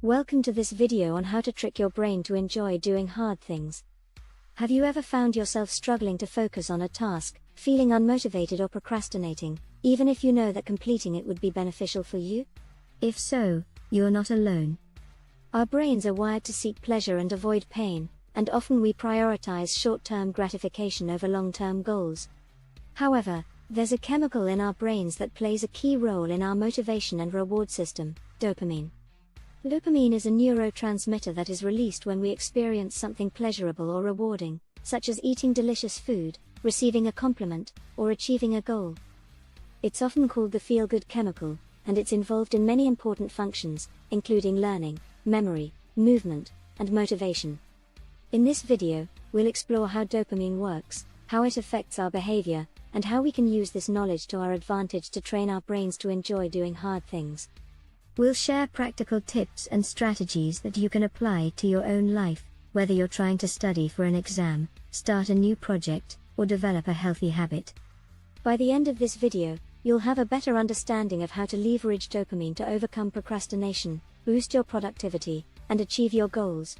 Welcome to this video on how to trick your brain to enjoy doing hard things. Have you ever found yourself struggling to focus on a task, feeling unmotivated or procrastinating, even if you know that completing it would be beneficial for you? If so, you're not alone. Our brains are wired to seek pleasure and avoid pain, and often we prioritize short-term gratification over long-term goals. However, there's a chemical in our brains that plays a key role in our motivation and reward system: dopamine. Dopamine is a neurotransmitter that is released when we experience something pleasurable or rewarding, such as eating delicious food, receiving a compliment, or achieving a goal. It's often called the feel-good chemical, and it's involved in many important functions, including learning, memory, movement, and motivation. In this video, we'll explore how dopamine works, how it affects our behavior, and how we can use this knowledge to our advantage to train our brains to enjoy doing hard things. We'll share practical tips and strategies that you can apply to your own life, whether you're trying to study for an exam, start a new project, or develop a healthy habit. By the end of this video, you'll have a better understanding of how to leverage dopamine to overcome procrastination, boost your productivity, and achieve your goals.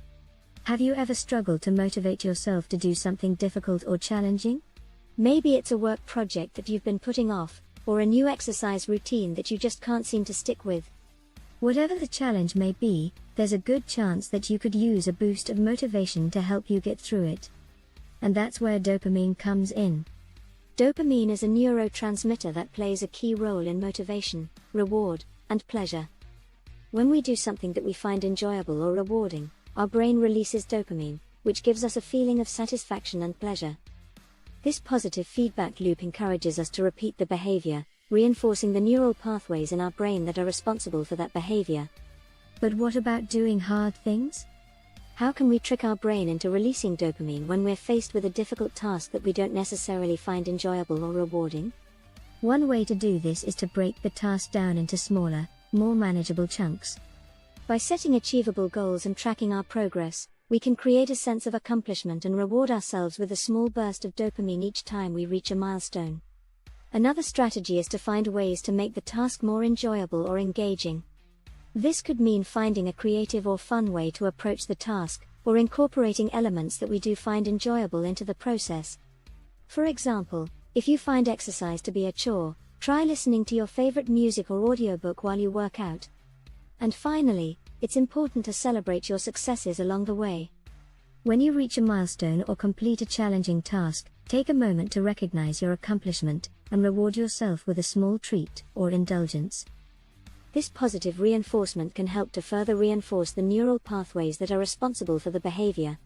Have you ever struggled to motivate yourself to do something difficult or challenging? Maybe it's a work project that you've been putting off, or a new exercise routine that you just can't seem to stick with. Whatever the challenge may be, there's a good chance that you could use a boost of motivation to help you get through it. And that's where dopamine comes in. Dopamine is a neurotransmitter that plays a key role in motivation, reward, and pleasure. When we do something that we find enjoyable or rewarding, our brain releases dopamine, which gives us a feeling of satisfaction and pleasure. This positive feedback loop encourages us to repeat the behavior, reinforcing the neural pathways in our brain that are responsible for that behavior. But what about doing hard things? How can we trick our brain into releasing dopamine when we're faced with a difficult task that we don't necessarily find enjoyable or rewarding? One way to do this is to break the task down into smaller, more manageable chunks. By setting achievable goals and tracking our progress, we can create a sense of accomplishment and reward ourselves with a small burst of dopamine each time we reach a milestone. Another strategy is to find ways to make the task more enjoyable or engaging. This could mean finding a creative or fun way to approach the task, or incorporating elements that we do find enjoyable into the process. For example, if you find exercise to be a chore, try listening to your favorite music or audiobook while you work out. And finally, it's important to celebrate your successes along the way. When you reach a milestone or complete a challenging task, take a moment to recognize your accomplishment, and reward yourself with a small treat or indulgence. This positive reinforcement can help to further reinforce the neural pathways that are responsible for the behavior.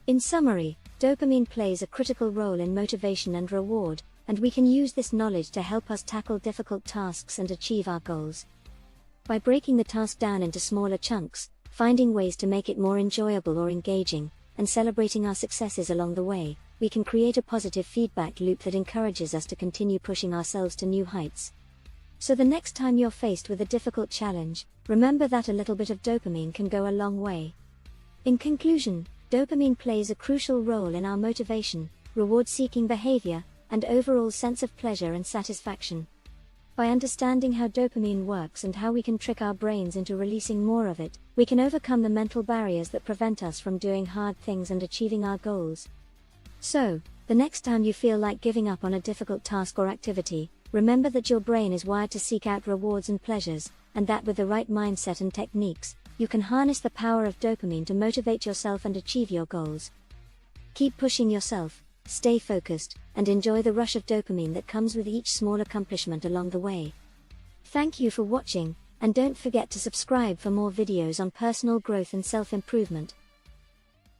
In summary, dopamine plays a critical role in motivation and reward, and we can use this knowledge to help us tackle difficult tasks and achieve our goals. By breaking the task down into smaller chunks, finding ways to make it more enjoyable or engaging, and celebrating our successes along the way, we can create a positive feedback loop that encourages us to continue pushing ourselves to new heights. So the next time you're faced with a difficult challenge, remember that a little bit of dopamine can go a long way. In conclusion, dopamine plays a crucial role in our motivation, reward-seeking behavior, and overall sense of pleasure and satisfaction. By understanding how dopamine works and how we can trick our brains into releasing more of it, we can overcome the mental barriers that prevent us from doing hard things and achieving our goals. So, the next time you feel like giving up on a difficult task or activity, remember that your brain is wired to seek out rewards and pleasures, and that with the right mindset and techniques, you can harness the power of dopamine to motivate yourself and achieve your goals. Keep pushing yourself, stay focused, and enjoy the rush of dopamine that comes with each small accomplishment along the way. Thank you for watching, and don't forget to subscribe for more videos on personal growth and self-improvement.